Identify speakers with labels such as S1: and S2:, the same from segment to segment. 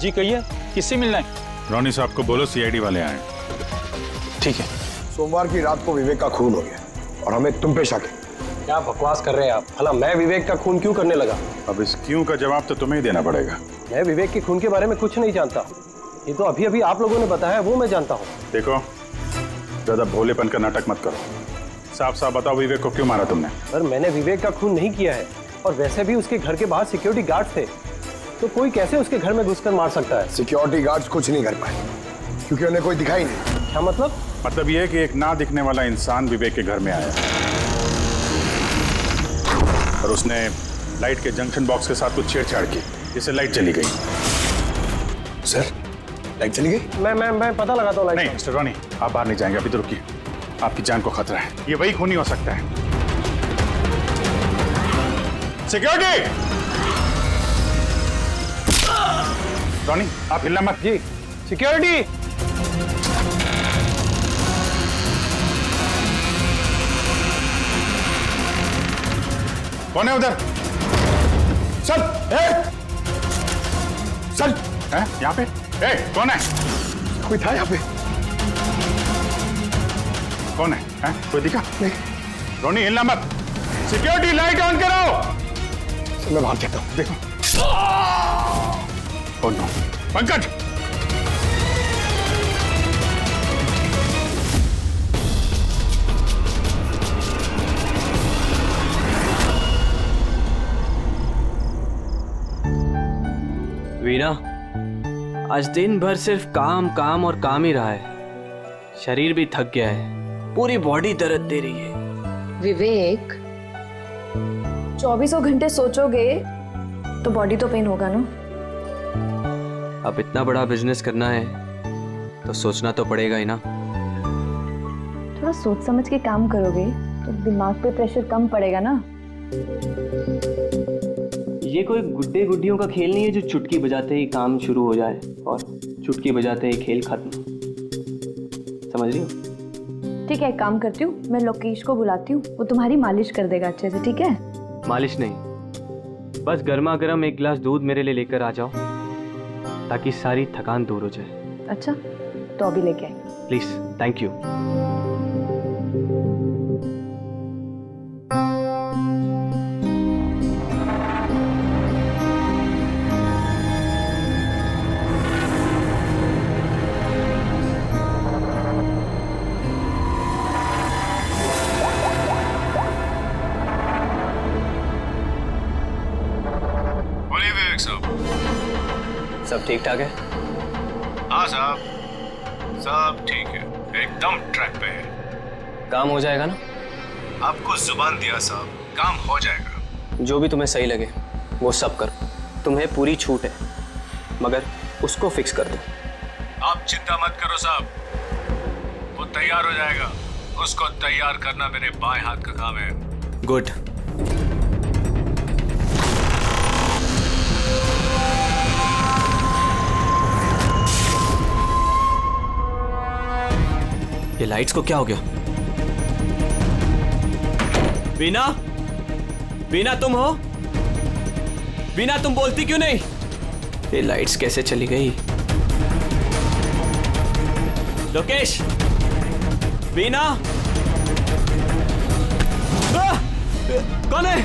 S1: जी कहिए, किससे मिलना है?
S2: रोनी साहब को बोलो सीआईडी वाले आए।
S1: ठीक है।
S3: सोमवार की रात को विवेक का खून हो गया और हमें तुम पे शक है।
S4: क्या बकवास कर रहे हैं आप? भला मैं विवेक का खून क्यों करने लगा?
S2: अब इस क्यों का जवाब तो तुम्हें ही देना पड़ेगा।
S4: मैं विवेक के खून के बारे में कुछ नहीं जानता। ये तो अभी अभी आप लोगों ने बताया, वो मैं जानता हूँ।
S2: देखो, ज्यादा भोलेपन का नाटक मत करो। साफ साफ बताओ, विवेक को क्यों मारा तुमने?
S4: सर, मैंने विवेक का खून नहीं किया है, और वैसे भी उसके घर के बाहर सिक्योरिटी गार्ड थे, तो कोई कैसे उसके घर में घुसकर मार सकता है?
S3: सिक्योरिटी गार्ड्स कुछ नहीं कर पाए क्योंकि उन्हें कोई दिखाई नहीं।
S4: क्या मतलब?
S2: मतलब ये है कि एक ना दिखने वाला इंसान विवेक के घर में आया और उसने लाइट के जंक्शन बॉक्स के साथ कुछ छेड़छाड़ की, जिससे लाइट चली गई।
S3: सर, लाइट चली गई?
S4: मैं पता लगाता हूँ।
S2: नहीं मिस्टर रॉनी, आप बाहर नहीं जाएंगे, अभी तो रुकिए। आपकी जान को खतरा है, ये वही खूनी हो सकता है। सिक्योरिटी! रॉनी, आप हिलना मत।
S4: जी, सिक्योरिटी!
S2: कौन है उधर? चल, चल, हैं? यहाँ पे? कौन है?
S3: कोई था यहाँ पे?
S2: कौन है? हैं? कोई दिखा?
S3: नहीं।
S2: रोनी, हिलना मत। सिक्योरिटी, लाइट ऑन करो।
S3: मैं भाग जाता हूँ।
S2: देखो। Oh no, Pankaj!
S5: वीना, आज दिन भर सिर्फ काम काम और काम ही रहा है। शरीर भी थक गया है, पूरी बॉडी दर्द दे रही है।
S6: विवेक, 24 घंटे सोचोगे तो बॉडी तो पेन होगा ना।
S5: अब इतना बड़ा बिजनेस करना है तो सोचना तो पड़ेगा ही ना।
S6: थोड़ा सोच समझ के काम करोगे तो दिमाग पे प्रेशर कम पड़ेगा ना।
S5: ये कोई गुड्डे गुड्डियों का खेल नहीं है जो चुटकी बजाते ही काम शुरू हो जाए और चुटकी बजाते ही खेल खत्म। समझ रही हो?
S6: ठीक है, एक काम करती हूँ, मैं लोकेश को बुलाती हूँ, वो तुम्हारी मालिश कर देगा अच्छे से। ठीक है?
S5: मालिश नहीं, बस गर्मा गर्म एक गिलास दूध मेरे लिए लेकर आ जाओ ताकि सारी थकान दूर हो जाए।
S6: अच्छा, तो अभी लेके आए।
S5: Please, thank you. सब ठीक ठाक है?
S7: हाँ साहब, सब ठीक है, एकदम ट्रैक पे है।
S5: काम हो जाएगा ना?
S7: आपको जुबान दिया साहब, काम हो जाएगा।
S5: जो भी तुम्हें सही लगे वो सब करो, तुम्हें पूरी छूट है, मगर उसको फिक्स कर दो।
S7: आप चिंता मत करो साहब, वो तैयार हो जाएगा। उसको तैयार करना मेरे बाएं हाथ का काम है।
S5: गुड। ये लाइट्स को क्या हो गया? वीना, वीना तुम हो? वीना, तुम बोलती क्यों नहीं? ये लाइट्स कैसे चली गई? लोकेश, वीना, कौन है?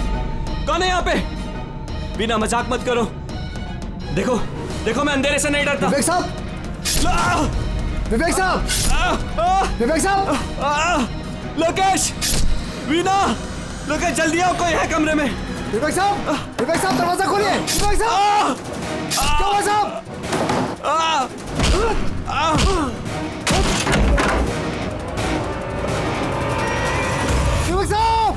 S5: कौन है यहाँ पे? वीना, मजाक मत करो। देखो, देखो, मैं अंधेरे से नहीं डरता।
S3: विवेक साहब! विवेक साहब! विवेक साहब!
S5: लोकेश! वीना! लोकेश, जल्दी आओ, कोई है कमरे में।
S3: विवेक साहब! विवेक साहब, दरवाजा खोलिए! विवेक साहब! क्या हुआ साहब? विवेक साहब!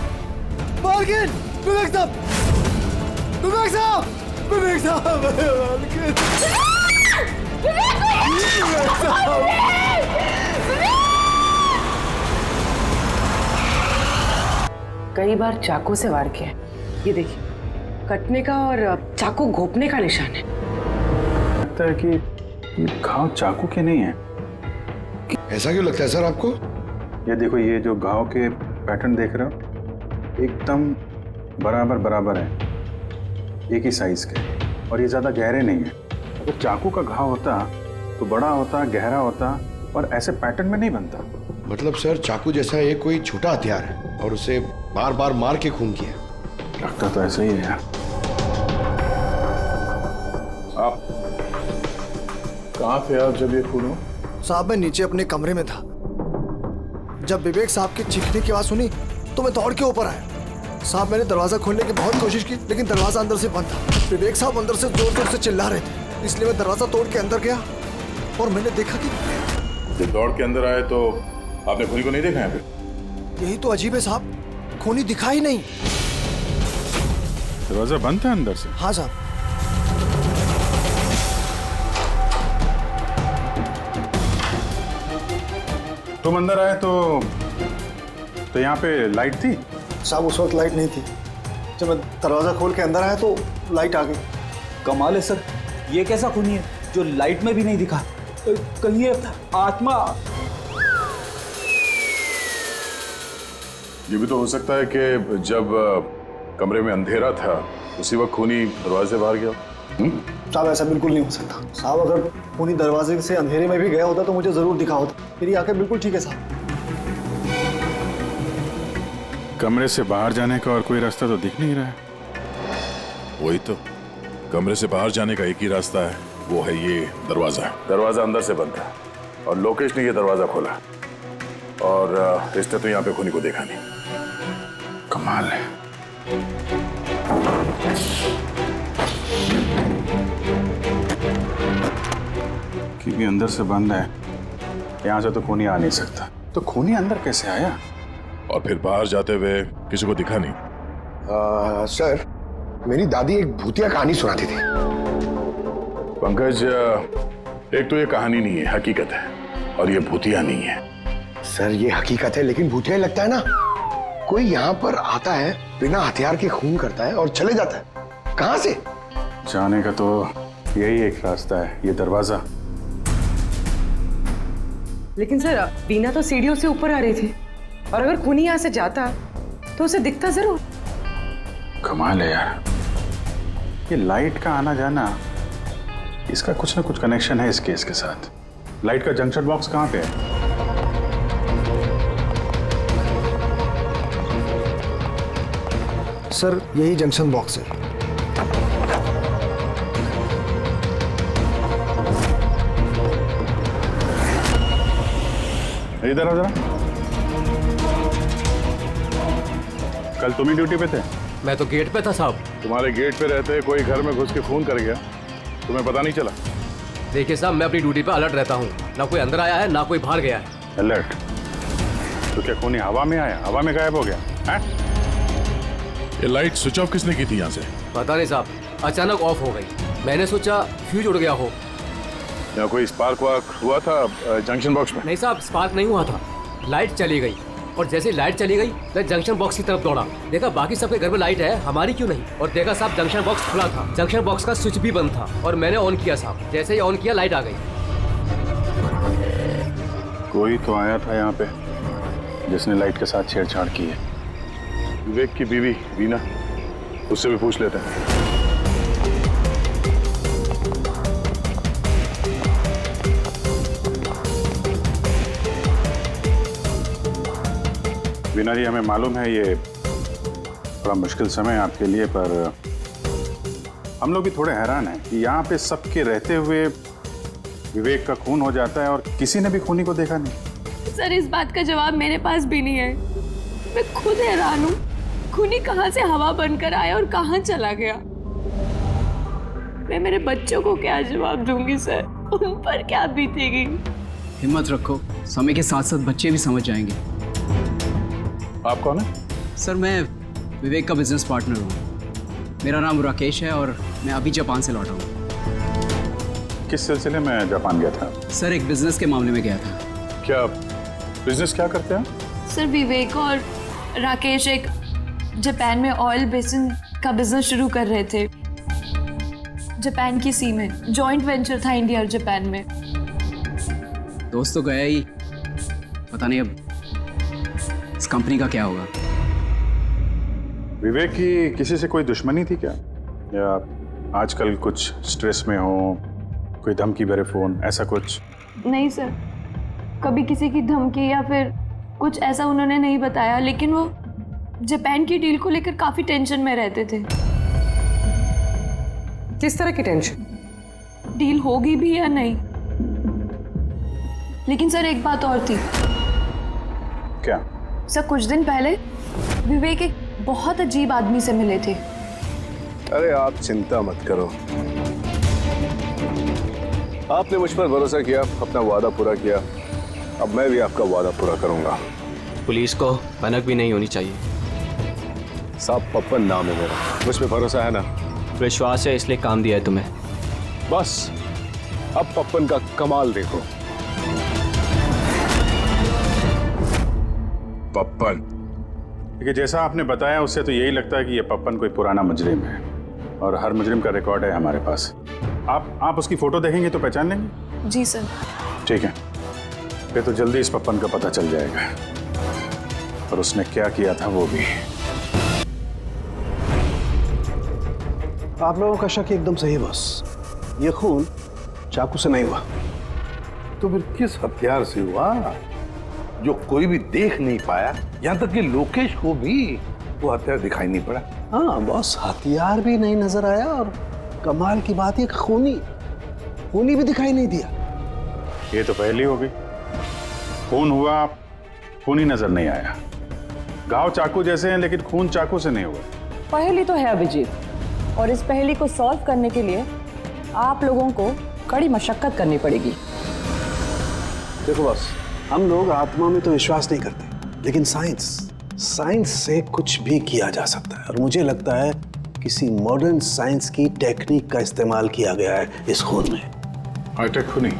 S3: मालकिन! विवेक साहब! विवेक साहब! विवेक साहब! मालकिन!
S8: कई बार चाकू से वार किया है। ये देखिए, कटने का और चाकू घोंपने का निशान है।
S2: लगता है कि ये घाव चाकू के नहीं है।
S3: ऐसा क्यों लगता है सर आपको?
S2: ये देखो, ये जो घाव के पैटर्न देख रहे हो, एकदम बराबर बराबर है, एक ही साइज के, और ये ज्यादा गहरे नहीं है। अगर चाकू का घाव होता तो बड़ा होता, गहरा होता और ऐसे पैटर्न में नहीं बनता।
S9: मतलब सर चाकू जैसा ये कोई छोटा हथियार है और उसे बार बार मार के खून किया।
S2: लगता तो ऐसा ही है यार। आप कहाँ थे आप जब ये खून हुआ?
S3: साहब मैं नीचे अपने कमरे में था। जब विवेक साहब की चीखने की आवाज सुनी तो मैं दौड़ के ऊपर आया। साहब मैंने दरवाजा खोलने की बहुत कोशिश की लेकिन दरवाजा अंदर से बंद था। विवेक साहब अंदर से जोर जोर से चिल्ला रहे थे, इसलिए मैं दरवाजा तोड़ के अंदर गया और मैंने देखा कि
S2: जब दौड़ के अंदर आए तो आपने खूनी को नहीं देखा यहाँ पे?
S3: यही तो अजीब है साहब, खूनी दिखा ही नहीं।
S2: दरवाजा बंद था अंदर से?
S3: हाँ साहब।
S2: तुम अंदर आए तो यहाँ पे लाइट थी?
S3: साहब उस वक्त लाइट नहीं थी। जब मैं दरवाजा खोल के अंदर आया तो लाइट आ गई।
S1: कमाल है सर, ये कैसा खूनी है जो लाइट में भी नहीं दिखा? कहीं ये आत्मा?
S2: ये भी तो हो सकता है कि जब कमरे में अंधेरा था उसी वक्त खूनी दरवाजे से बाहर गया।
S3: साहब ऐसा बिल्कुल नहीं हो सकता। साहब अगर खूनी दरवाजे से अंधेरे में भी गया होता तो मुझे जरूर दिखा होता। मेरी आंखें बिल्कुल ठीक है साहब।
S2: कमरे से बाहर जाने का और कोई रास्ता तो दिख नहीं रहा है।
S10: वही तो, कमरे से बाहर जाने का एक ही रास्ता है, वो है ये दरवाजा।
S2: दरवाजा अंदर से बंद था और लोकेश ने ये दरवाजा खोला और इसने तो यहाँ पे खूनी को देखा नहीं। कमाल है। क्योंकि अंदर से बंद है, यहाँ से तो खूनी आ नहीं सकता। तो खूनी अंदर कैसे आया?
S10: और फिर बाहर जाते हुए किसी को दिखा नहीं?
S9: सर मेरी दादी एक भूतिया कहानी सुनाती थी।
S2: पंकज, एक तो ये कहानी नहीं है, हकीकत है, और ये भूतिया नहीं है।
S9: सर ये हकीकत है लेकिन भूतिया ही लगता है ना। कोई यहाँ पर आता है, बिना हथियार के खून करता है और चले जाता है। कहाँ से?
S2: जाने का तो यही एक रास्ता है, ये दरवाजा।
S8: लेकिन सर बीना तो सीढ़ियों से ऊपर आ रही थी और अगर खूनी यहाँ से जाता तो उसे दिखता जरूर।
S2: कमाल है यार, ये लाइट का आना जाना, इसका कुछ ना कुछ कनेक्शन है इस केस के साथ। लाइट का जंक्शन बॉक्स कहाँ पे है?
S3: सर यही जंक्शन बॉक्स है।
S2: इधर आओ जरा। कल तुम ही ड्यूटी पे थे?
S5: मैं तो गेट पे था साहब।
S2: तुम्हारे गेट पे रहते कोई घर में घुस के खून कर गया, तुम्हें पता नहीं चला?
S5: देखिए साहब, मैं अपनी ड्यूटी पे अलर्ट रहता हूँ, ना कोई अंदर आया है ना कोई बाहर गया है।
S2: अलर्ट? तो क्या खूनी हवा में आया, हवा में गायब हो गया है?
S10: ये लाइट स्विच ऑफ किसने की थी यहाँ से?
S5: पता नहीं साहब, अचानक ऑफ हो गई। मैंने सोचा फ्यूज उड़ गया हो।
S2: या कोई स्पार्क वार्क हुआ था जंक्शन बॉक्स में?
S5: नहीं साहब, स्पार्क नहीं हुआ था, लाइट चली गई और जैसे लाइट चली गई मैं जंक्शन बॉक्स की तरफ दौड़ा। देखा बाकी सबके घर में लाइट है, हमारी क्यों नहीं? और देखा साहब जंक्शन बॉक्स खुला था, जंक्शन बॉक्स का स्विच भी बंद था और मैंने ऑन किया साहब। जैसे ही ऑन किया लाइट आ गई।
S2: कोई तो आया था यहाँ पे जिसने लाइट के साथ छेड़छाड़ की है। विवेक की बीवी वीना, उससे भी पूछ लेते हैं। वीना जी, हमें मालूम है ये बड़ा मुश्किल समय है आपके लिए, पर हम लोग भी थोड़े हैरान हैं कि यहाँ पे सबके रहते हुए विवेक का खून हो जाता है और किसी ने भी खूनी को देखा नहीं।
S6: सर इस बात का जवाब मेरे पास भी नहीं है। मैं खुद हैरान हूँ, खूनी कहाँ से हवा बनकर आया और कहाँ चला गया। मैं मेरे बच्चों को क्या जवाब दूंगी सर, उन पर क्या बीतेगी?
S1: हिम्मत रखो, समय के साथ साथ बच्चे भी समझ जाएंगे।
S2: आप कौन है?
S1: सर मैं विवेक का बिजनेस पार्टनर हूँ। मेरा नाम राकेश है और मैं अभी जापान से लौटा हूँ।
S2: किस सिलसिले में जापान गया था?
S1: सर एक बिजनेस के मामले में गया था।
S2: क्या बिजनेस क्या करते हैं?
S6: सर विवेक और राकेश एक जापान में ऑयल बेसिन का बिजनेस शुरू कर रहे थे। जापान की सी में जॉइंट वेंचर था इंडिया और जापान में।
S1: दोस्त तो गया ही, पता नहीं अब इस कंपनी का क्या होगा।
S2: विवेक की किसी से कोई दुश्मनी थी क्या, या आजकल कुछ स्ट्रेस में हो कोई धमकी भरे फोन, ऐसा कुछ?
S6: नहीं सर, कभी किसी की धमकी या फिर कुछ ऐसा उन्होंने नहीं बताया, लेकिन वो जापान की डील को लेकर काफी टेंशन में रहते थे।
S8: किस तरह की टेंशन?
S6: डील होगी भी या नहीं। लेकिन सर एक बात और थी।
S2: क्या?
S6: सर कुछ दिन पहले विवेक एक बहुत अजीब आदमी से मिले थे।
S11: अरे आप चिंता मत करो, आपने मुझ पर भरोसा किया, अपना वादा पूरा किया, अब मैं भी आपका वादा पूरा करूंगा।
S1: पुलिस को भनक भी नहीं होनी चाहिए।
S11: साहब पप्पन नाम है मेरा, मुझ पे भरोसा है ना?
S1: विश्वास है इसलिए काम दिया है तुम्हें।
S11: बस अब पप्पन का कमाल देखो।
S2: पप्पन? देखिए, जैसा आपने बताया उससे तो यही लगता है कि ये पप्पन कोई पुराना मुजरिम है और हर मुजरिम का रिकॉर्ड है हमारे पास। आप उसकी फोटो देखेंगे तो पहचान लेंगे?
S6: जी सर।
S2: ठीक है, फिर तो जल्दी इस पप्पन का पता चल जाएगा और उसने क्या किया था वो भी।
S9: आप लोगों का शक एकदम सही है बॉस, ये खून चाकू से नहीं हुआ।
S12: तो फिर किस हथियार से हुआ जो कोई भी देख नहीं पाया, यहाँ तक कि लोकेश को भी वो हथियार दिखाई नहीं पड़ा?
S9: हाँ बॉस, हथियार भी नहीं नजर आया और कमाल की बात है खूनी भी दिखाई नहीं दिया।
S2: ये तो पहली हो गई, खून हुआ, खून ही नजर नहीं आया। घाव चाकू जैसे हैं लेकिन खून चाकू से नहीं हुआ।
S8: पहेली तो है अभिजीत, और इस पहेली को सॉल्व करने के लिए आप लोगों को कड़ी मशक्कत करनी पड़ेगी।
S9: देखो बॉस, हम लोग आत्मा में तो विश्वास नहीं करते, लेकिन साइंस से कुछ भी किया जा सकता है और मुझे लगता है किसी मॉडर्न साइंस की टेक्निक का इस्तेमाल किया गया है इस खून में।
S2: हाईटेक खूनी?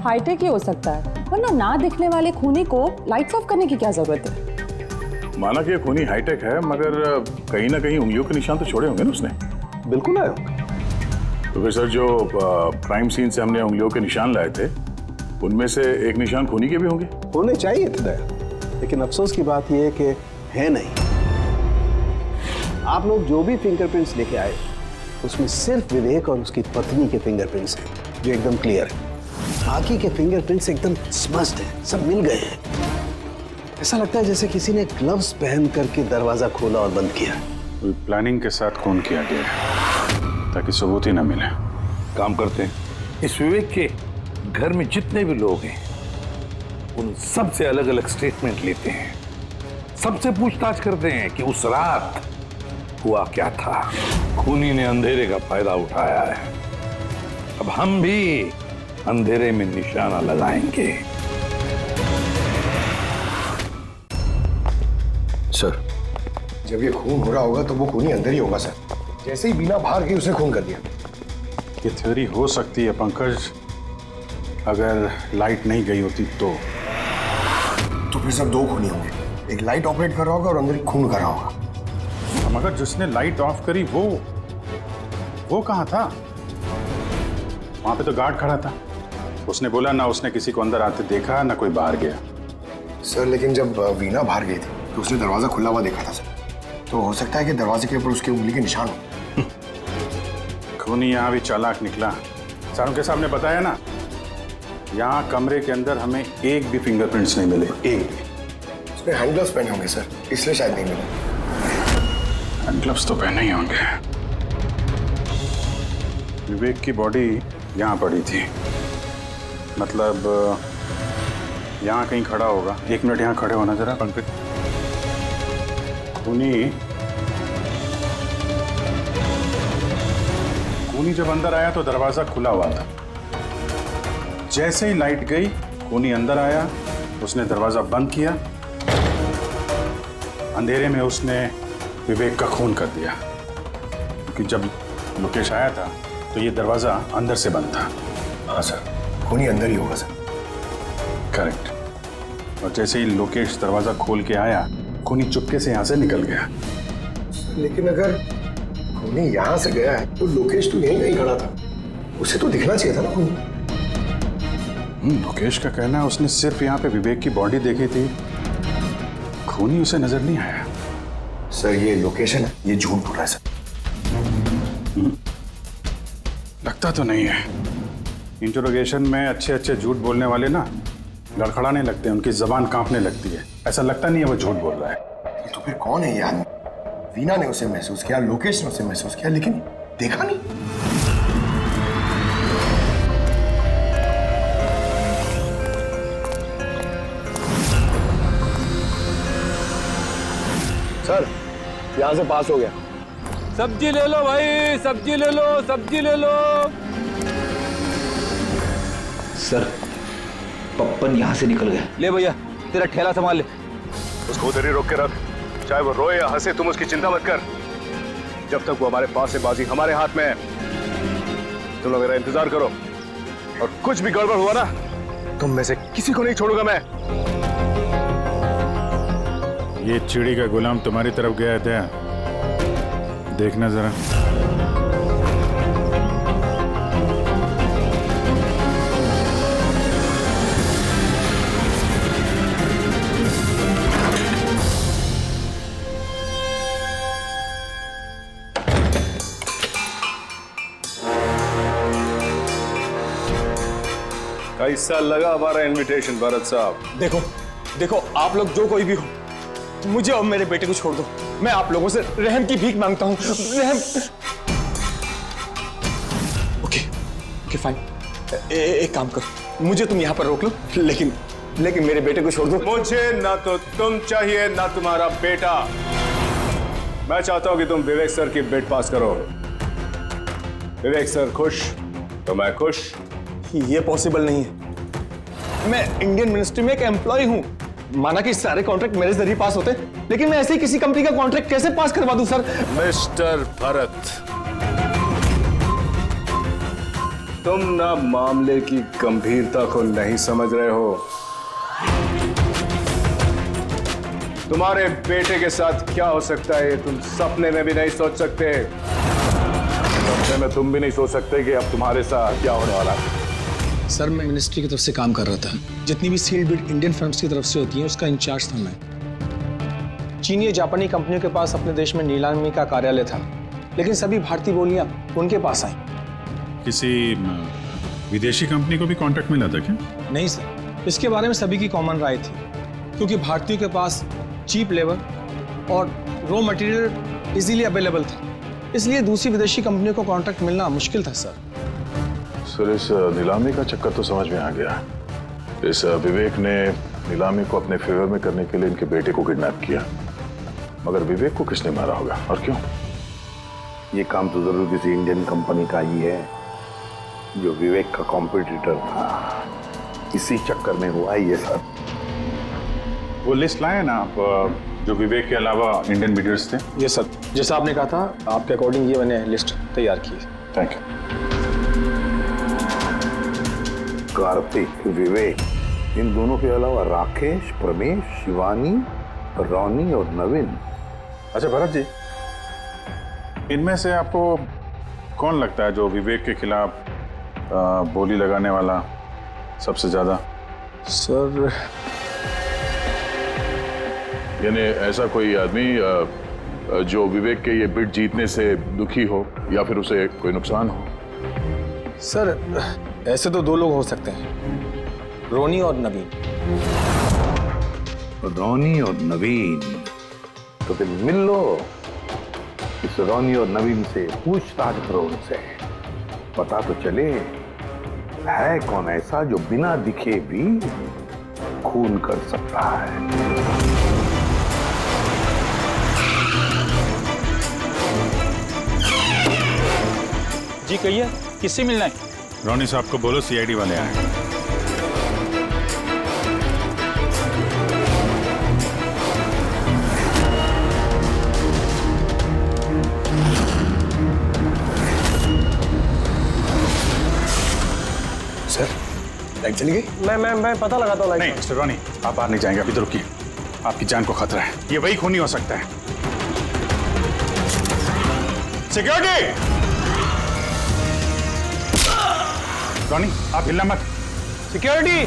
S8: हाईटेक ही हो सकता है, वरना ना दिखने वाले खूनी को लाइट्स ऑफ करने की क्या जरूरत है?
S10: माना कि ये खूनी हाईटेक है, मगर कहीं ना कहीं उंगलियों के निशान तो छोड़े होंगे ना उसने।
S9: बिल्कुल आए होंगे।
S10: तो फिर सर, जो क्राइम सीन से हमने उंगलियों के निशान लाए थे उनमें से एक निशान खूनी के भी होंगे।
S9: होने चाहिए थे दया, लेकिन अफसोस की बात यह है कि है नहीं। आप लोग जो भी फिंगरप्रिंट्स लेके आए उसमें सिर्फ विवेक और उसकी पत्नी के फिंगरप्रिंट्स हैं जो एकदम क्लियर है। बाकी के फिंगरप्रिंट्स एकदम स्मस्ट हैं, सब मिल गए हैं। ऐसा लगता है जैसे किसी ने ग्लव्स पहन करके दरवाजा खोला और बंद किया।
S2: प्लानिंग के साथ खून किया गया है ताकि सबूत ही ना मिले।
S12: काम करते हैं, इस विवेक के घर में जितने भी लोग हैं उन सब से अलग अलग स्टेटमेंट लेते हैं, सबसे पूछताछ करते हैं कि उस रात हुआ क्या था। खूनी ने अंधेरे का फायदा उठाया है, अब हम भी अंधेरे में निशाना लगाएंगे।
S9: सर,
S3: जब ये खून हो रहा होगा तो वो खूनी अंदर ही होगा सर। जैसे ही बीना बाहर गई उसने खून कर दिया।
S2: ये थ्योरी हो सकती है पंकज, अगर लाइट नहीं गई होती तो
S3: फिर सब दो खूनी होंगे, एक लाइट ऑपरेट कर रहा होगा और अंदर खून कर रहा होगा।
S2: मगर जिसने लाइट ऑफ करी वो कहाँ था? वहां पे तो गार्ड खड़ा था, उसने बोला ना उसने किसी को अंदर आते देखा ना कोई बाहर गया।
S3: सर लेकिन जब वीना बाहर गई थी तो उसने दरवाजा खुला हुआ देखा था सर, तो हो सकता है कि दरवाजे के ऊपर उसकी उंगली के निशान हो।
S2: खूनी यहाँ भी चालाक निकला। सारुके साहब ने बताया ना, यहाँ कमरे के अंदर हमें एक भी फिंगरप्रिंट्स नहीं मिले, एक भी।
S3: उसने हैंड ग्लव्स पहने होंगे सर, इसलिए शायद नहीं मिले।
S2: हैंड ग्लव्स तो पहने ही होंगे। विवेक की बॉडी यहाँ पड़ी थी, मतलब यहाँ कहीं खड़ा होगा। 1 मिनट यहाँ खड़े होना जरा पंकज। खूनी जब अंदर आया तो दरवाजा खुला हुआ था। जैसे ही लाइट गई खूनी अंदर आया, उसने दरवाजा बंद किया, अंधेरे में उसने विवेक का खून कर दिया। क्योंकि जब लोकेश आया था तो ये दरवाजा अंदर से बंद था।
S3: हाँ सर, खूनी अंदर ही होगा सर।
S2: करेक्ट। और जैसे ही लोकेश दरवाजा खोल के आया, खूनी चुपके से यहाँ से निकल गया।
S3: लेकिन अगर खूनी यहाँ से गया है तो लोकेश तो यहीं कहीं खड़ा था, उसे तो दिखना चाहिए था ना खूनी।
S2: लोकेश का कहना है उसने सिर्फ यहाँ पे विवेक की बॉडी देखी थी, खूनी उसे नजर नहीं आया।
S3: सर ये लोकेशन है, ये झूठ बोल रहा है सर।
S2: लगता तो नहीं है, इंटरोगेशन में अच्छे अच्छे झूठ बोलने वाले ना लड़खड़ाने लगते हैं, उनकी जबान कांपने लगती है। ऐसा लगता नहीं है वो झूठ बोल रहा है।
S3: तो फिर कौन है ये आदमी? वीना ने उसे महसूस किया, लोकेश ने उसे महसूस किया, लेकिन देखा नहीं।
S11: सर, यहां से पास हो गया।
S5: सब्जी ले लो भाई, सब्जी ले लो, सब्जी ले लो।
S13: सर, पप्पन यहाँ से निकल गया।
S5: ले भैया, तेरा ठेला संभाल ले।
S11: उसको उधर ही रोक के रख, चाहे वो रोए या हंसे, तुम उसकी चिंता मत कर। जब तक वो हमारे पास है, बाजी हमारे हाथ में है। तुम लोग मेरा इंतजार करो, और कुछ भी गड़बड़ हुआ ना, तुम में से किसी को नहीं छोड़ूंगा मैं।
S2: ये चिड़ी का गुलाम तुम्हारी तरफ गया था, देखना जरा।
S11: कैसा लगा हमारा इनविटेशन भरत साहब?
S14: देखो देखो, आप लोग जो कोई भी हो, मुझे और मेरे बेटे को छोड़ दो। मैं आप लोगों से रहम की भीख मांगता हूँ, रहम। ओके फाइन, एक काम करो, मुझे तुम यहाँ पर रोक लो, लेकिन मेरे बेटे को छोड़ दो।
S11: मुझे ना तो तुम चाहिए ना तुम्हारा बेटा। मैं चाहता हूँ कि तुम विवेक सर की बिड पास करो। विवेक सर खुश तो मैं खुश।
S14: ये पॉसिबल नहीं है। मैं इंडियन मिनिस्ट्री में एक एम्प्लॉय हूँ। माना कि सारे कॉन्ट्रैक्ट मेरे जरिए पास होते, लेकिन मैं ऐसे ही किसी कंपनी का कॉन्ट्रैक्ट कैसे पास करवा दूं सर?
S11: मिस्टर भरत, तुम ना मामले की गंभीरता को नहीं समझ रहे हो। तुम्हारे बेटे के साथ क्या हो सकता है, तुम सपने में भी नहीं सोच सकते।
S10: सपने में तुम भी नहीं सोच सकते कि अब तुम्हारे साथ क्या होने वाला है।
S15: सर, मैं मिनिस्ट्री की तरफ से काम कर रहा था। जितनी भी सील्ड बिड इंडियन फर्म्स की तरफ से होती हैं, उसका इंचार्ज था मैं।
S14: चीनी और जापानी कंपनियों के पास अपने देश में नीलामी का कार्यालय था, लेकिन सभी भारतीय बोलियां उनके पास आई।
S2: किसी विदेशी कंपनी को भी कॉन्ट्रैक्ट मिला था क्या?
S15: नहीं सर, इसके बारे में सभी की कॉमन राय थी, क्योंकि भारतीयों के पास चीप लेबर और रॉ मटेरियल इजीली अवेलेबल था, इसलिए दूसरी विदेशी कंपनियों को कॉन्ट्रैक्ट मिलना मुश्किल था सर।
S10: सर, इस नीलामी का चक्कर तो समझ में आ गया। इस विवेक ने नीलामी को अपने फेवर में करने के लिए इनके बेटे को किडनैप किया, मगर विवेक को किसने मारा होगा और क्यों?
S9: ये काम तो जरूर किसी इंडियन कंपनी का ही है, जो विवेक का कॉम्पिटिटर था। इसी चक्कर में हुआ ये सब।
S2: वो लिस्ट लाए ना आप, जो विवेक के अलावा इंडियन बिडर्स थे?
S14: ये सर, जैसा आपने कहा था, आपके अकॉर्डिंग ये मैंने लिस्ट तैयार की।
S2: Thank you.
S9: कार्तिक, विवेक, इन दोनों के अलावा राकेश, प्रमेश, शिवानी, रोनी और नवीन।
S2: अच्छा भरत जी, इनमें से आपको कौन लगता है जो विवेक के खिलाफ बोली लगाने वाला सबसे ज्यादा?
S14: सर,
S10: यानी ऐसा कोई आदमी जो विवेक के ये बिड जीतने से दुखी हो या फिर उसे कोई नुकसान हो?
S14: सर, ऐसे तो दो लोग हो सकते हैं, रोनी और नवीन।
S9: रोनी और नवीन, तो फिर मिल लो। इस रोनी और नवीन से पूछताछ करो, उनसे पता तो चले है कौन ऐसा जो बिना दिखे भी खून कर सकता है।
S16: जी कहिए, किससे मिलना है?
S2: रोनी साहब को बोलो सीआईडी वाले आए।
S14: सर, लाइट चली गई? मैं पता लगाता हूँ लाइट।
S2: नहीं मिस्टर रोनी, आप बाहर नहीं जाएंगे, अभी तो रुकिए। आपकी जान को खतरा है, ये वही खूनी हो सकता है। सिक्योरिटी! रोनी, आप हिलना मत।
S14: सिक्योरिटी!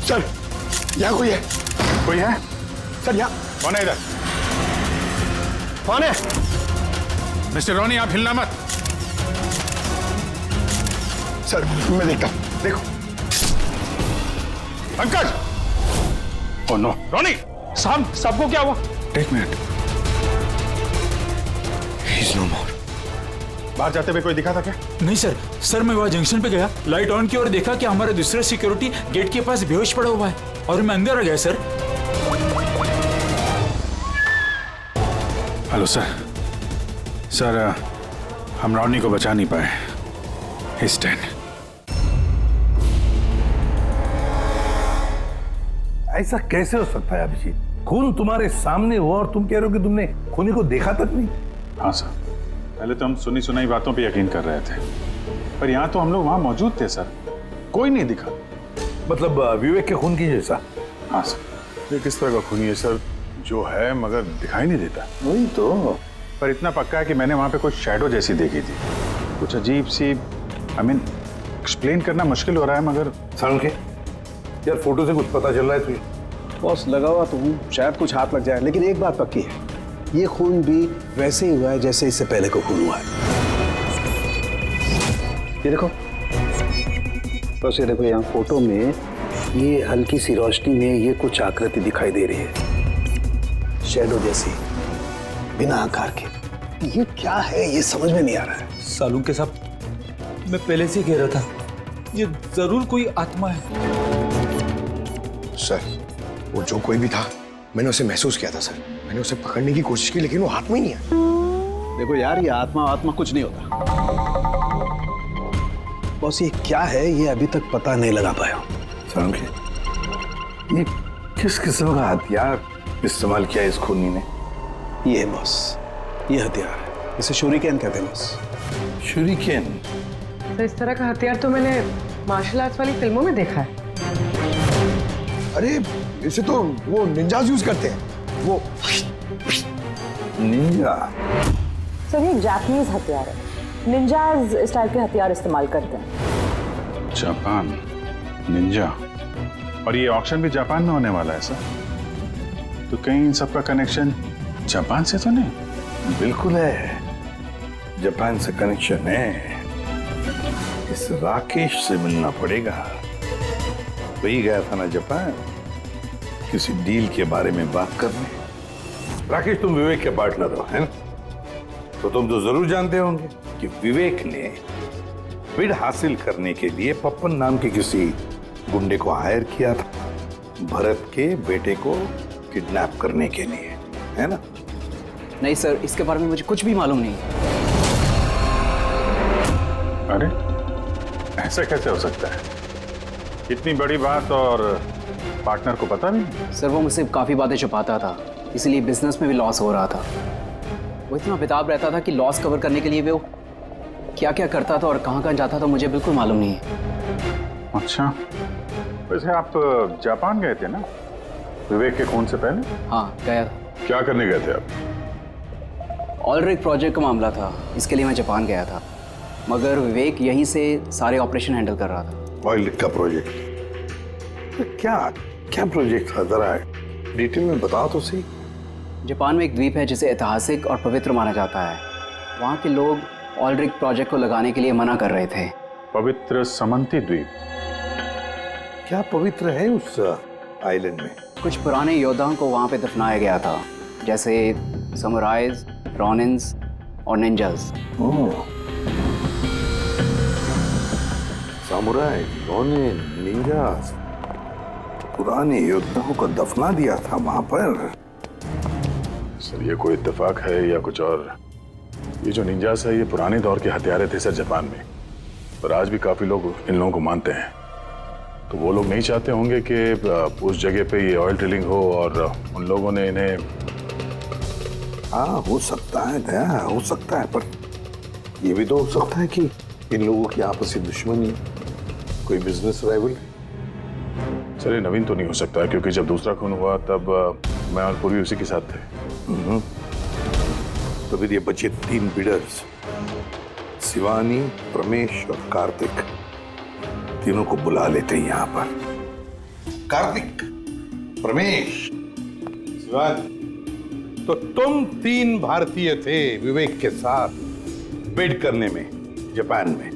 S3: सर, यहाँ कोई है।
S2: कोई है?
S3: सर, यहाँ।
S2: कौन है इधर?
S14: कौन है?
S2: मिस्टर रोनी, आप हिलना मत।
S14: सर मैं देखता हूं। देखो
S2: पंकज! Oh no, Ronnie!
S16: साहब सबको क्या हुआ?
S2: एक मिनट।
S14: He's no more.
S2: बाहर जाते हुए कोई दिखा था क्या?
S17: नहीं सर मैं वहाँ जंक्शन पे गया, लाइट ऑन की और देखा कि हमारा दूसरा सिक्योरिटी गेट के पास बेहोश पड़ा हुआ है और मैं अंदर आ गया सर।
S2: हेलो सर, हम रॉनी को बचा नहीं पाए। He's dead.
S12: ऐसा कैसे हो सकता है अभिजीत? खून तुम्हारे सामने हुआ और तुम कह रहे हो कि तुमने खूनी को देखा तक नहीं?
S2: हाँ सर, पहले तो हम सुनी सुनाई बातों पे यकीन कर रहे थे, पर यहाँ तो हम लोग वहाँ मौजूद थे सर, कोई नहीं दिखा।
S12: मतलब विवेक के खून की जैसा?
S2: हाँ सर। ये किस तरह का खूनी है सर, जो है मगर दिखाई नहीं देता?
S12: वही तो।
S2: पर इतना पक्का है कि मैंने वहाँ पे कुछ शैडो जैसी देखी थी, कुछ अजीब सी। एक्सप्लेन करना मुश्किल हो रहा है मगर।
S12: सारुण के यार, फोटो से कुछ पता चल रहा है तुझे?
S9: बॉस लगा हुआ तो हूँ, शायद कुछ हाथ लग जाए, लेकिन एक बात पक्की है, ये खून भी वैसे ही हुआ है जैसे इससे पहले को खून हुआ है। ये देखो बस, ये देखो यहाँ फोटो में ये हल्की सी रोशनी में ये कुछ आकृति दिखाई दे रही है, शैडो जैसी, बिना आकार के। ये क्या है ये समझ में नहीं आ रहा है।
S17: सालू के साथ मैं पहले से कह रहा था, ये जरूर कोई आत्मा है।
S14: सर वो जो कोई भी था, मैंने उसे महसूस किया था सर। मैंने उसे पकड़ने की कोशिश की लेकिन वो हाथ में ही नहीं आया।
S9: देखो यार, ये आत्मा कुछ नहीं होता। बॉस ये क्या है ये अभी तक पता नहीं लगा पाया।
S12: ये किस किस्म का हथियार इस्तेमाल किया इस खूनी ने?
S9: ये है बॉस, ये हथियार है, इसे शूरिकेन कहते हैं बॉस।
S12: शूरिकेन?
S8: तो इस तरह का हथियार तो मैंने मार्शल आर्ट्स वाली फिल्मों में देखा है।
S14: अरे इसे तो वो निंजाज यूज करते हैं। वो
S12: निंजा?
S18: सर ये जापानीज हथियार है, निंजाज इस टाइप के हथियार इस्तेमाल करते हैं।
S2: जापान निंजा, और ये ऑक्शन भी जापान में होने वाला है सर, तो कहीं इन सबका कनेक्शन जापान से तो नहीं?
S12: बिल्कुल है, जापान से कनेक्शन है। इस राकेश से मिलना पड़ेगा। वही गया था ना जापान, किसी डील के बारे में बात करने। राकेश तुम विवेक के पार्टनर हो, है ना? तो तुम तो जरूर जानते होंगे कि विवेक ने बिड हासिल करने के लिए पप्पन नाम के किसी गुंडे को हायर किया था, भरत के बेटे को किडनैप करने के लिए, है ना?
S1: नहीं सर, इसके बारे में मुझे कुछ भी मालूम नहीं।
S2: अरे ऐसा कैसे हो सकता है? इतनी बड़ी बात और पार्टनर को पता नहीं?
S1: सर वो मुझसे काफ़ी बातें छुपाता था, इसलिए बिजनेस में भी लॉस हो रहा था। वो इतना बेताब रहता था कि लॉस कवर करने के लिए वो क्या क्या करता था और कहाँ कहाँ जाता था मुझे बिल्कुल मालूम नहीं है।
S2: अच्छा, वैसे आप जापान गए थे ना विवेक के खून से पहले?
S1: हाँ गया था।
S10: क्या करने गए थे आप?
S1: ऑलरेडी प्रोजेक्ट का मामला था, इसके लिए मैं जापान गया था, मगर विवेक यहीं से सारे ऑपरेशन हैंडल कर रहा था।
S12: ऑयल का प्रोजेक्ट? क्या क्या प्रोजेक्ट था, जरा डिटेल में बताओ तो सही।
S1: जापान में एक द्वीप है जिसे ऐतिहासिक और पवित्र माना जाता है। वहाँ के लोग ऑलरेडी प्रोजेक्ट को लगाने के लिए मना कर रहे थे।
S2: पवित्र समंती द्वीप?
S12: क्या पवित्र है उस आइलैंड में?
S1: कुछ पुराने योद्धाओं को वहाँ पे दफनाया गया था, जैसे समुराइज, रॉनिन्स और निंजास।
S12: समुराई, रॉनिन, निंजास, पुराने योद्धाओं को दफना दिया था वहां पर।
S10: सर ये कोई इत्तेफाक है या कुछ और? ये जो निंजास है ये पुराने दौर के हथियारे थे सर जापान में, पर आज भी काफी लोग इन लोगों को मानते हैं। तो वो लोग नहीं चाहते होंगे कि उस जगह पे ये ऑयल ड्रिलिंग हो और उन लोगों ने इन्हें।
S12: हाँ हो सकता है दया, हो सकता है, पर ये भी तो हो सकता है कि इन लोगों की आपसी दुश्मनी, कोई बिजनेस राइवल।
S10: सर ये नवीन तो नहीं हो सकता है, क्योंकि जब दूसरा खून हुआ तब मैं और पूर्वी उसी के साथ थे।
S12: तो फिर ये बचे 3 बिडर्स, शिवानी, प्रमेश और कार्तिक, तीनों को बुला लेते हैं यहाँ पर। कार्तिक, प्रमेश, शिवानी, तो तुम 3 भारतीय थे विवेक के साथ बिड करने में जापान में।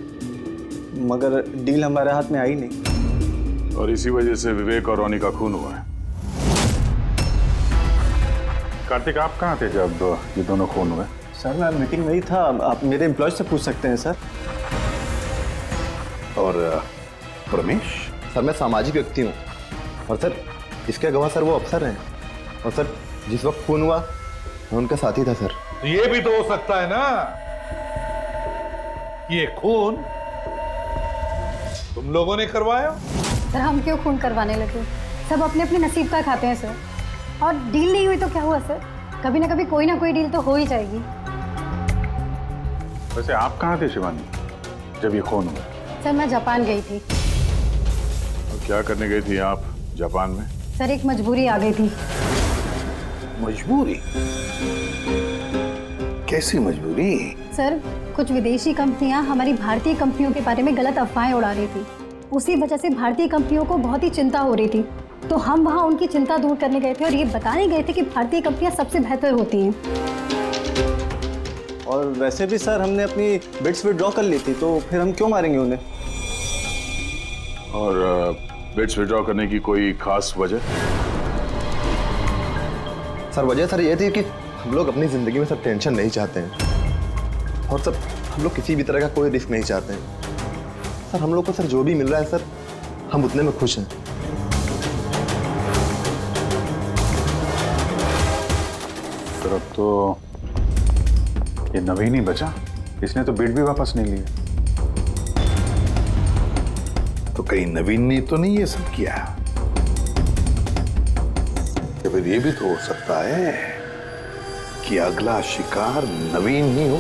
S14: मगर डील हमारे हाथ में आई नहीं।
S10: और इसी वजह से विवेक और रोनी का खून हुआ है।
S2: कार्तिक, आप कहाँ थे जब ये दोनों खून हुए?
S14: सर मैं मीटिंग में ही था, आप मेरे एम्प्लॉय से पूछ सकते हैं सर।
S10: और रमेश?
S19: सर मैं सामाजिक व्यक्ति हूँ और सर इसके गवाह सर वो अफसर हैं और सर जिस वक्त खून हुआ मैं उनका साथी था सर।
S12: तो ये भी तो हो सकता है ना कि ये खून तुम लोगों ने करवाया।
S20: सर हम क्यों खून करवाने लगे? सब अपने अपने नसीब का खाते हैं सर। और डील नहीं हुई तो क्या हुआ सर? कभी ना कभी कोई ना कोई डील तो हो ही जाएगी।
S2: वैसे आप कहाँ थे शिवानी जब ये खून हुआ?
S20: सर मैं जापान गई थी।
S10: और क्या करने गई थी आप जापान में?
S20: सर एक मजबूरी आ गई थी।
S12: मजबूरी? कैसी मजबूरी?
S20: सर कुछ विदेशी कंपनियां हमारी भारतीय कंपनियों के बारे में गलत अफवाहें उड़ा रही थी। उसी वजह से भारतीय कंपनियों को बहुत ही चिंता हो रही थी, तो हम वहां उनकी चिंता दूर करने गए थे और ये बताने गए थे कि भारतीय कंपनियां सबसे बेहतर होती हैं।
S14: और वैसे भी सर हमने अपनी बिड्स विड्रॉ कर ली थी, तो फिर हम क्यों मारेंगे उन्हें?
S10: और बिड्स विड्रॉ करने की कोई खास वजह?
S19: सर वजह सर ये थी कि हम लोग अपनी जिंदगी में सब टेंशन नहीं चाहते हैं और सर हम लोग किसी भी तरह का कोई रिस्क नहीं चाहते हैं। सर हम लोग को सर जो भी मिल रहा है सर हम उतने में खुश हैं।
S2: सर अब तो ये नवीन ही बचा, इसने तो बिड भी वापस नहीं लिया।
S12: तो कहीं नवीन ने तो नहीं ये सब किया? या फिर ये भी तो हो सकता है कि अगला शिकार नवीन ही हो।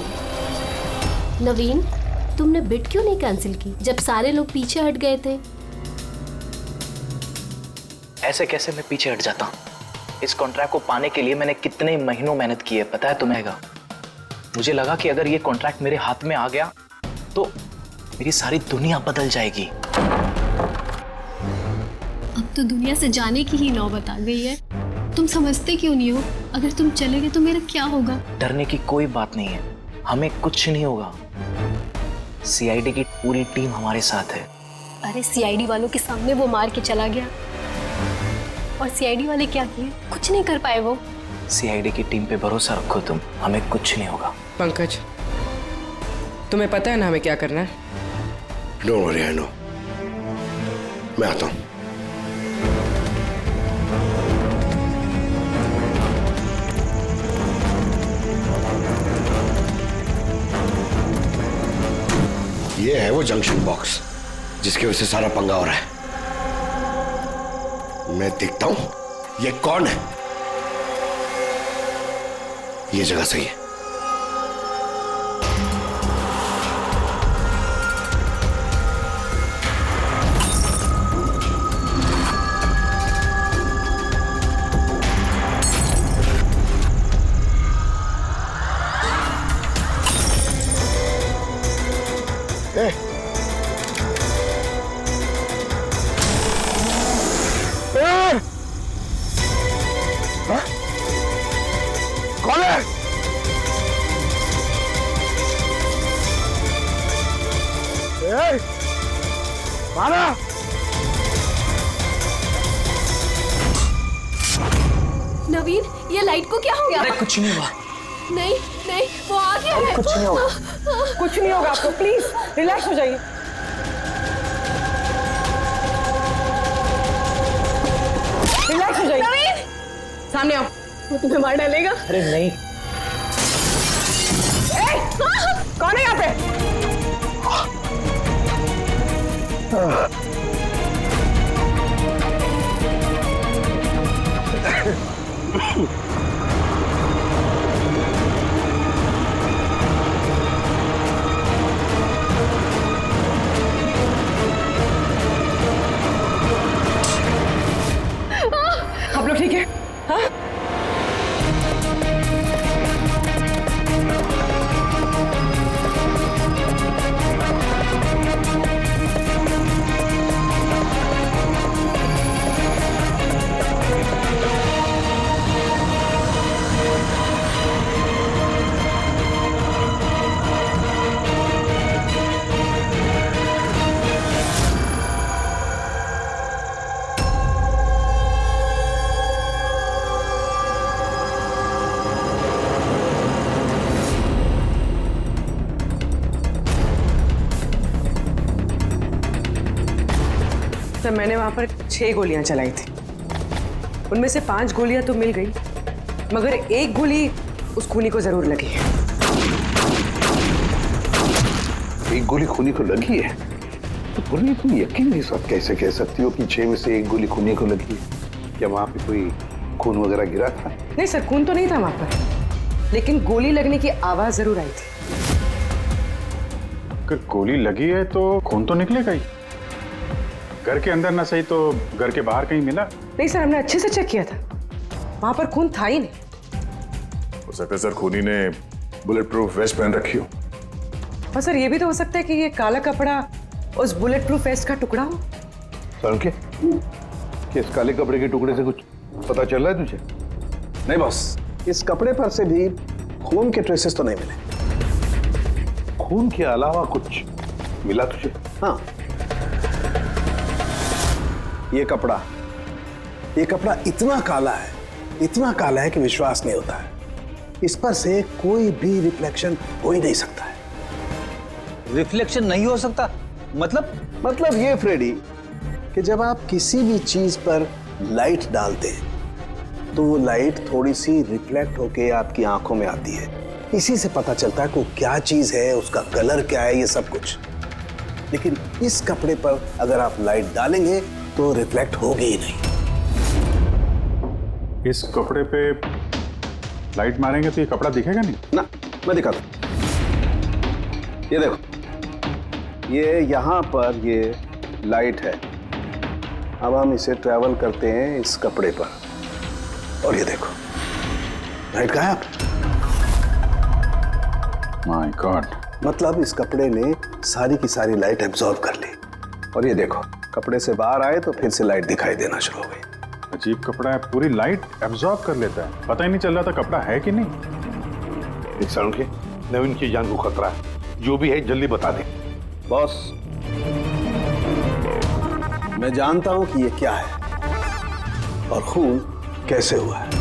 S21: नवीन, तुमने बिड क्यों नहीं कैंसिल की जब सारे लोग पीछे हट गए थे?
S1: ऐसे कैसे मैं पीछे हट जाता? इस कॉन्ट्रैक्ट को पाने के लिए मैंने कितने महीनों मेहनत की है पता है तुम्हें? मुझे लगा कि अगर ये कॉन्ट्रैक्ट मेरे हाथ में आ गया तो मेरी सारी दुनिया बदल जाएगी।
S6: अब तो दुनिया से जाने की ही नौबत आ गई है। तुम समझते क्यों नहीं हो? अगर तुम चले गए तो मेरा क्या होगा?
S1: डरने की कोई बात नहीं है, हमें कुछ नहीं होगा। सीआईडी की पूरी टीम हमारे साथ है।
S6: अरे सीआईडी वालों के सामने वो मार के चला गया और सीआईडी वाले क्या किए? कुछ नहीं कर पाए वो।
S1: सीआईडी की टीम पे भरोसा रखो तुम, हमें कुछ नहीं होगा।
S8: पंकज तुम्हें पता है ना हमें क्या करना है?
S3: Don't worry, I know. मैं आता हूं। ये है वो जंक्शन बॉक्स जिसकी वजह से सारा पंगा हो रहा है। मैं देखता हूं ये कौन है। ये जगह सही है। कौन है? मारा।
S21: नवीन, ये लाइट को क्या हो गया?
S1: अरे कुछ नहीं हुआ।
S21: नहीं नहीं, वो आ गया है।
S8: कुछ नहीं होगा, कुछ नहीं होगा आपको। प्लीज रिलैक्स हो जाइए। रिलैक्स हो जाइए।
S21: नवीन,
S8: सामने आओ, वो तुम्हें मार डालेगा।
S1: अरे नहीं।
S8: कौन है यहाँ पे? आप लोग ठीक है? हाँ? सर मैंने वहां पर 6 गोलियां चलाई थी। उनमें से 5 गोलियां तो मिल गई, मगर एक गोली उस खूनी को जरूर लगी है।
S12: एक गोली खूनी को लगी है? तो पूरी तुम यकीन के साथ कैसे कह सकती हो कि 6 में से एक गोली खूनी को लगी है? क्या वहां पे कोई खून वगैरह गिरा था?
S8: नहीं सर, खून तो नहीं था वहां पर, लेकिन गोली लगने की आवाज जरूर आई थी।
S2: अगर गोली लगी है तो खून तो निकलेगा ही। घर के अंदर ना सही तो घर के बाहर कहीं मिला?
S8: नहीं सर, हमने अच्छे से चेक किया था, वहां पर खून था ही नहीं।
S10: हो सकता है सर खूनी ने बुलेट प्रूफ वेस्ट पहन रखी हो।
S8: और सर ये भी तो हो सकता है कि ये काला कपड़ा उस बुलेट प्रूफ वेस्ट का टुकड़ा हो।
S12: सर के इस काले कपड़े के टुकड़े से कुछ पता चल रहा है तुझे?
S9: नहीं बॉस, इस कपड़े पर से भी खून के ट्रेसेस तो नहीं मिले।
S12: खून के अलावा कुछ मिला तुझे?
S9: हाँ, ये कपड़ा इतना काला है कि विश्वास नहीं होता है। इस पर से कोई भी रिफ्लेक्शन हो ही नहीं सकता है।
S13: रिफ्लेक्शन नहीं हो सकता?
S9: मतलब ये फ्रेडी कि जब आप किसी भी चीज पर लाइट डालते हैं तो वो लाइट थोड़ी सी रिफ्लेक्ट होके आपकी आंखों में आती है। इसी से पता चलता है कि वो क्या चीज है, उसका कलर क्या है, ये सब कुछ। लेकिन इस कपड़े पर अगर आप लाइट डालेंगे तो रिफ्लेक्ट होगी ही नहीं।
S2: इस कपड़े पे लाइट मारेंगे तो ये कपड़ा दिखेगा नहीं
S9: ना। मैं दिखाता हूं, ये देखो, ये यहां पर ये लाइट है। अब हम इसे ट्रैवल करते हैं इस कपड़े पर और ये देखो लाइट गायब।
S2: माय गॉड,
S9: मतलब इस कपड़े ने सारी की सारी लाइट एब्जॉर्ब कर ली। और ये देखो, कपड़े से बाहर आए तो फिर से लाइट दिखाई देना शुरू हो गई।
S2: अजीब कपड़ा है, पूरी लाइट एब्जॉर्ब कर लेता है। पता ही नहीं चल रहा था कपड़ा है कि नहीं।
S12: के नवीन की जान को खतरा है, जो भी है जल्दी बता दे।
S9: बॉस, मैं जानता हूं कि ये क्या है और खून कैसे हुआ है।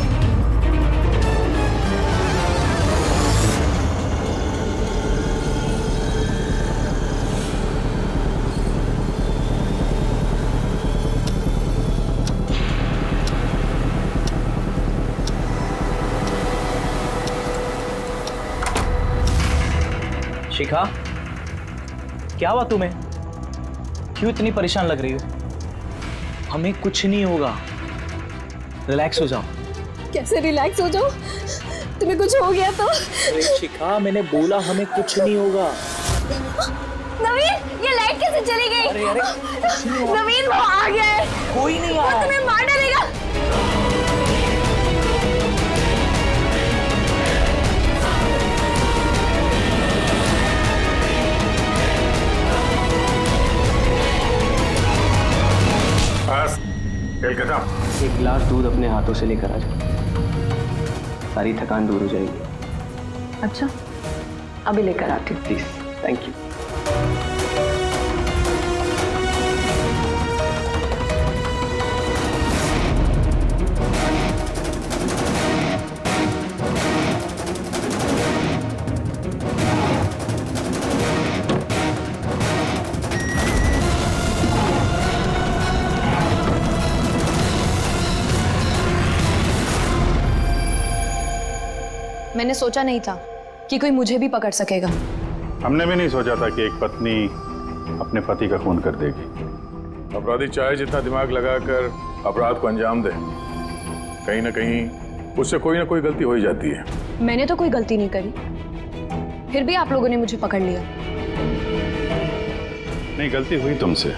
S13: शिखा, क्या हुआ तुम्हें? क्यों इतनी परेशान लग रही हो? हमें कुछ नहीं होगा, रिलैक्स हो जाओ।
S6: कैसे रिलैक्स हो जाओ? तुम्हें कुछ हो गया तो?
S13: अरे शिखा, मैंने बोला हमें कुछ नहीं होगा।
S6: नवीन, ये लाइट कैसे चली गई?
S13: अरे
S6: नवीन, वो आ गया है।
S13: कोई नहीं आ रहा।
S6: वो तुम्हें मार डालेगा।
S1: एक गिलास दूध अपने हाथों से लेकर आ जाओ, सारी थकान दूर हो जाएगी।
S8: अच्छा, अभी लेकर आती हूँ।
S1: Please, thank you.
S6: मैंने सोचा नहीं था कि कोई मुझे भी पकड़ सकेगा।
S2: हमने भी नहीं सोचा था कि एक पत्नी अपने पति का खून कर देगी।
S10: अपराधी चाहे जितना दिमाग लगाकर अपराध को अंजाम दे, कहीं ना कहीं उससे कोई ना कोई गलती हो ही जाती है।
S6: मैंने तो कोई गलती नहीं करी, फिर भी आप लोगों ने मुझे पकड़ लिया।
S2: नहीं, गलती हुई तुमसे।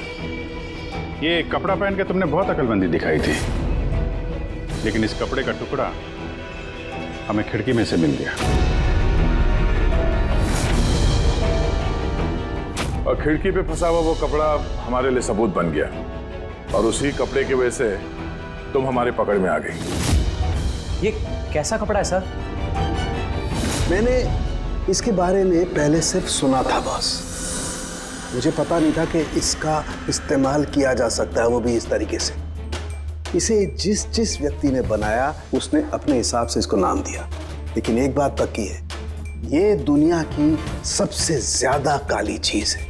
S2: ये कपड़ा पहन के तुमने बहुत अकलमंदी दिखाई थी, लेकिन इस कपड़े का टुकड़ा हमें खिड़की में से मिल गया
S10: और खिड़की पे फंसा हुआ वो कपड़ा हमारे लिए सबूत बन गया और उसी कपड़े की वजह से तुम हमारे पकड़ में आ गई।
S13: ये कैसा कपड़ा है सर?
S9: मैंने इसके बारे में पहले सिर्फ सुना था बॉस। मुझे पता नहीं था कि इसका इस्तेमाल किया जा सकता है, वो भी इस तरीके से। इसे जिस जिस व्यक्ति ने बनाया उसने अपने हिसाब से इसको नाम दिया, लेकिन एक बात पक्की है, ये दुनिया की सबसे ज्यादा काली चीज है।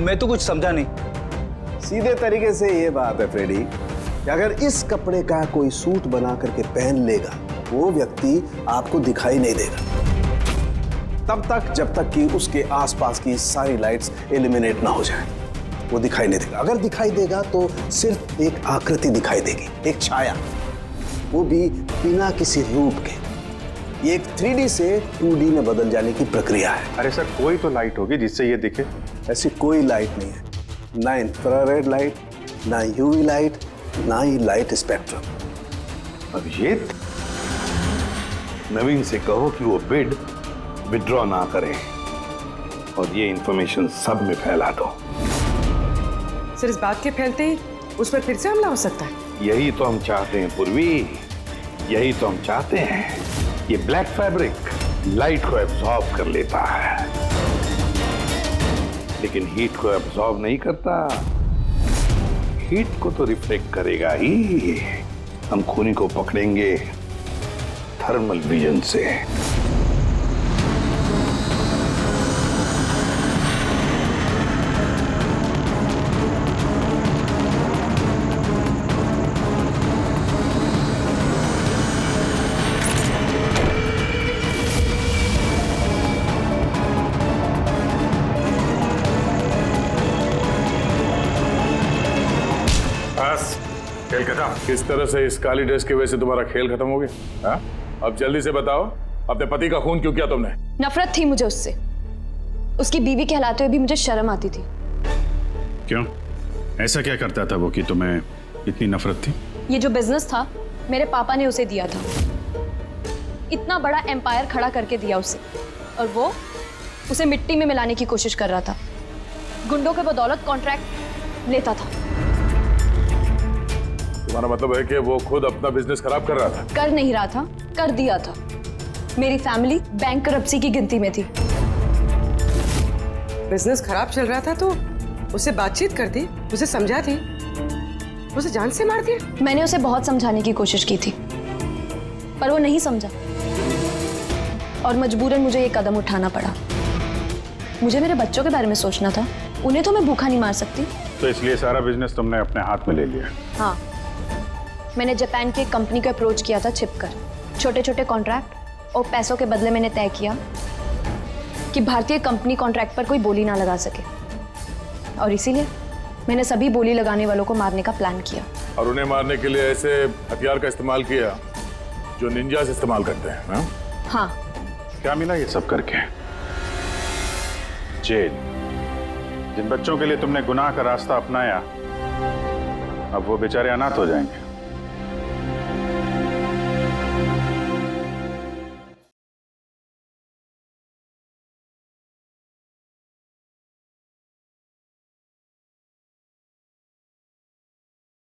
S13: मैं तो कुछ समझा नहीं।
S9: सीधे तरीके से ये बात है फ्रेडी कि अगर इस कपड़े का कोई सूट बना करके पहन लेगा, वो व्यक्ति आपको दिखाई नहीं देगा तब तक जब तक कि उसके आसपास की सारी लाइट्स एलिमिनेट ना हो जाए। वो दिखाई नहीं देगा। अगर दिखाई देगा तो सिर्फ एक आकृति दिखाई देगी, एक छाया, वो भी बिना किसी रूप के। ये एक 3D से 2D में बदल जाने की प्रक्रिया है।
S2: अरे सर, कोई तो लाइट होगी जिससे ये दिखे।
S9: ऐसी कोई लाइट नहीं है, ना इंफ्रारेड लाइट, ना यूवी लाइट, ना ही लाइट स्पेक्ट्रम।
S12: अब ये नवीन से कहो कि वो बिड विड्रॉ ना करे और ये इंफॉर्मेशन सब में फैला दो।
S8: सर, इस बात के फैलते ही उस पर फिर से हमला हो सकता है।
S12: यही तो हम चाहते हैं पूर्वी, यही तो हम चाहते हैं। ये ब्लैक फैब्रिक लाइट को एब्जॉर्ब कर लेता है, लेकिन हीट को एब्जॉर्ब नहीं करता। हीट को तो रिफ्लेक्ट करेगा ही। हम खूनी को पकड़ेंगे थर्मल विजन से।
S2: खेल खत्म। किस तरह से इस काली ड्रेस की वजह से तुम्हारा खेल खत्म हो गया? हाँ? अब जल्दी से बताओ, अपने पति का खून क्यों किया तुमने?
S4: नफरत थी मुझे उससे। उसकी बीवी कहलाते हुए भी मुझे शर्म आती थी।
S2: क्यों? ऐसा क्या करता था वो कि तुम्हें इतनी नफरत थी?
S4: ये जो बिजनेस था मेरे पापा ने उसे दिया था। इतना बड़ा एम्पायर खड़ा करके दिया उसे, और वो उसे मिट्टी में मिलाने की कोशिश कर रहा था। गुंडों के बदौलत कॉन्ट्रैक्ट लेता था।
S2: तुम्हारा मतलब है कि वो खुद अपना बिजनेस खराब कर रहा था?
S4: कर नहीं रहा था, कर दिया था। मेरी फैमिली बैंक करप्सी की गिनती में थी।
S8: बिजनेस खराब चल रहा था तो उसे बातचीत कर दी, उसे समझा दी, उसे जान से मार दिया।
S4: मैंने उसे बहुत समझाने की कोशिश की थी, पर वो नहीं समझा और मजबूरन मुझे ये कदम उठाना पड़ा। मुझे मेरे बच्चों के बारे में सोचना था, उन्हें तो मैं भूखा नहीं मार सकती।
S2: तो इसलिए सारा बिजनेस तुमने अपने हाथ में ले लिया?
S4: हाँ, मैंने जापान की एक कंपनी को अप्रोच किया था छिपकर। छोटे छोटे कॉन्ट्रैक्ट और पैसों के बदले मैंने तय किया कि भारतीय कंपनी कॉन्ट्रैक्ट पर कोई बोली ना लगा सके, और इसीलिए मैंने सभी बोली लगाने वालों को मारने का प्लान किया। और
S2: उन्हें मारने के लिए ऐसे हथियार का इस्तेमाल किया जो निंजास इस्तेमाल करते हैं? हाँ?
S4: हाँ।
S2: क्या मिला ये सब करके? जेल। जिन बच्चों के लिए तुमने गुनाह का रास्ता अपनाया, अब वो बेचारे अनाथ हो जाएंगे।